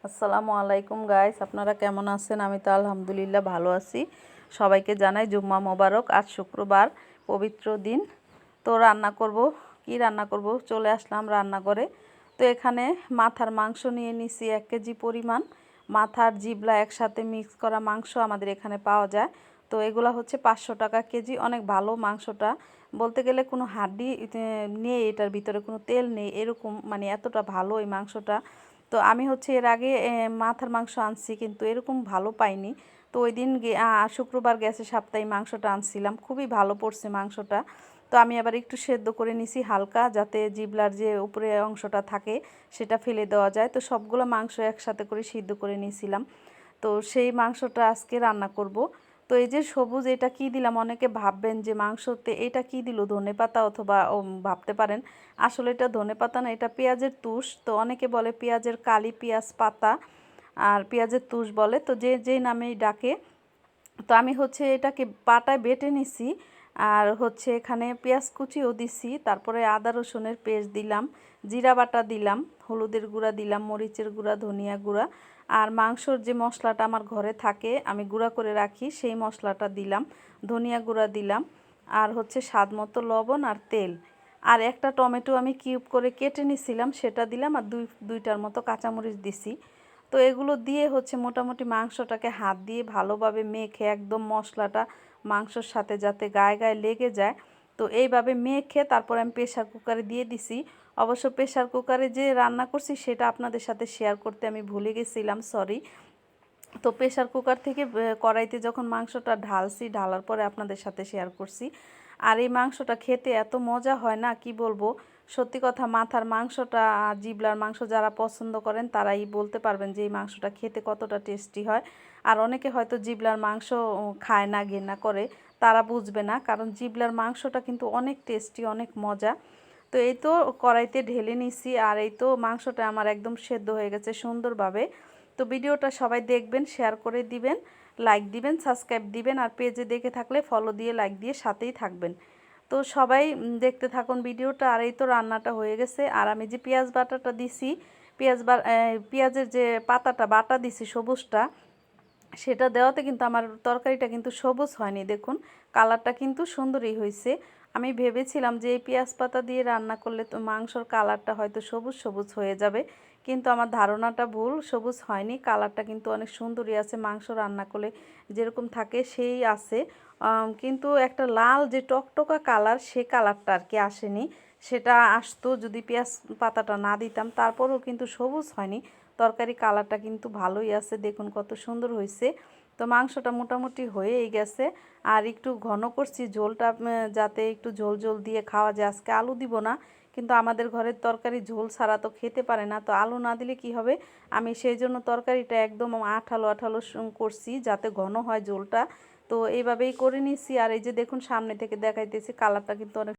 আসসালামু আলাইকুম গাইস, আপনারা কেমন আছেন? আমি তো আলহামদুলিল্লাহ ভালো আছি। সবাইকে জানাই জুম্মা মোবারক। আজ শুক্রবার, পবিত্র দিন। তো রান্না করব চলে আসলাম রান্নাঘরে। তো এখানে মাথার মাংস নিয়ে নিছি 1 কেজি পরিমাণ। মাথার জিবলা একসাথে মিক্স করা মাংস আমাদের এখানে পাওয়া যায়। তো এগুলা হচ্ছে 500 টাকা কেজি। অনেক ভালো মাংসটা, বলতে গেলে কোনো হাড্ডি নেই, এটার ভিতরে কোনো তেল নেই, এরকম মানে এতটা ভালো এই মাংসটা। তো আমি হচ্ছে এর আগে মাথার মাংস আনছি, কিন্তু এরকম ভালো পাইনি। তো ওই দিন শুক্রবার গেছে সপ্তাহে মাংসটা আনছিলাম, খুবই ভালো পড়ছে মাংসটা। তো আমি আবার একটু সেদ্ধ করে নিছি হালকা, যাতে জিবলার যে উপরে অংশটা থাকে সেটা ফেলে দেওয়া যায়। তো সবগুলো মাংস একসাথে করে সিদ্ধ করে নিয়েছিলাম। তো সেই মাংসটা আজকে রান্না করব। তো এই যে সবুজ, এটা কি দিলাম? অনেকে ভাববেন যে মাংসতে এটা কি দিল, ধনেপাতা, অথবা ভাবতে পারেন আসলে এটা ধনেপাতা না, এটা পেঁয়াজের তুষ। তো অনেকে বলে পেঁয়াজের কালি, পেঁয়াজ পাতা, আর পেঁয়াজের তুষ বলে, তো যে যেই নামেই ডাকে। তো আমি হচ্ছে এটাকে পাটায় বেটে নিছি, আর হচ্ছে এখানে পেঁয়াজ কুচিও দিছি, তারপরে আদা রসুনের পেস্ট দিলাম, জিরা বাটা দিলাম, হলুদের গুঁড়া দিলাম, মরিচের গুঁড়া, ধনিয়া গুঁড়া, আর মাংসর যে মশলাটা আমার ঘরে থাকে আমি গুঁড়া করে রাখি সেই মশলাটা দিলাম, ধনিয়া গুঁড়া দিলাম, আর হচ্ছে স্বাদ মতো লবণ আর তেল। আর একটা টমেটো আমি কিউব করে কেটে নিছিলাম সেটা দিলাম, আর দুইটার মতো কাঁচামরিচ দিছি। তো এগুলো দিয়ে হচ্ছে মোটামুটি মাংসটাকে হাত দিয়ে ভালোভাবে মেখে একদম মশলাটা মাংসর সাথে যাতে গায়ে গায়ে লেগে যায়, তো এইভাবে মেখে তারপর আমি প্রেশার কুকারে দিয়ে দিছি। অবশ্য প্রেশার কুকারে যে রান্না করছি সেটা আপনাদের সাথে শেয়ার করতে আমি ভুলে গেছিলাম, সরি। তো প্রেশার কুকার থেকে কড়াইতে যখন মাংসটা ঢালছি, ঢালার পরে আপনাদের সাথে শেয়ার করছি। আর এই মাংসটা খেতে এত মজা হয় না, কি বলবো। সত্যি কথা, মাথার মাংসটা, জিবলার মাংস যারা পছন্দ করেন তারাই বলতে পারবেন যে এই মাংসটা খেতে কতটা টেস্টি হয়। আর অনেকে হয়তো জিবলার মাংস খায় না, ঘেন্না করে, তারা বুঝবে না, কারণ জিবলার মাংসটা কিন্তু অনেক টেস্টি, অনেক মজা। তো এই তো কড়াইতে ঢেলে নিছি, আর এই তো মাংসটা আমার একদম সেদ্ধ হয়ে গেছে সুন্দরভাবে। তো ভিডিওটা সবাই দেখবেন, শেয়ার করে দিবেন, লাইক দিবেন, সাবস্ক্রাইব দিবেন, আর পেজে দেখে থাকলে ফলো দিয়ে লাইক দিয়ে সাথেই থাকবেন। তো সবাই দেখতে থাকুন ভিডিওটা। আর এই তো রান্নাটা হয়ে গেছে। আর আমি যে পেঁয়াজ বাটাটা দিছি, পেঁয়াজের যে পাতাটা বাটা দিছি সবুজটা, সেটা দেওয়াতে কিন্তু আমার তরকারিটা কিন্তু সবুজ হয়নি, দেখুন কালারটা কিন্তু সুন্দরই হয়েছে। আমি ভেবেছিলাম যে এই পেঁয়াজ পাতা দিয়ে রান্না করলে তো মাংসর কালারটা হয়তো সবুজ সবুজ হয়ে যাবে, কিন্তু আমার ধারণাটা ভুল, সবুজ হয়নি, কালারটা কিন্তু অনেক সুন্দরই আছে। মাংস রান্না করলে যেরকম থাকে সেই আছে, কিন্তু একটা লাল যে টকটকা কালার, সে কালারটা আর কি আসেনি। সেটা আসতো যদি পেঁয়াজ পাতাটা না দিতাম, তারপরেও কিন্তু সবুজ হয়নি। তরকারি কালারটা কিন্তু ভালোই আছে, দেখুন কত সুন্দর হয়েছে। তো মাংসটা মোটামুটি হয়েই গেছে। আর একটু ঘন করছি ঝোলটা, যাতে একটু ঝোল ঝোল দিয়ে খাওয়া যায়। আজকে আলু দিব না, কিন্তু আমাদের ঘরের তরকারি ঝোল ছাড়া তো খেতে পারে না, তো আলু না দিলে কি হবে। আমি সেই জন্য তরকারিটা একদম আঠালো আঠালো করছি, যাতে ঘন হয় ঝোলটা। তো এইভাবেই করে নিছি। আর এই যে দেখুন সামনে থেকে দেখাইতেছি, কালারটা কিন্তু অনেক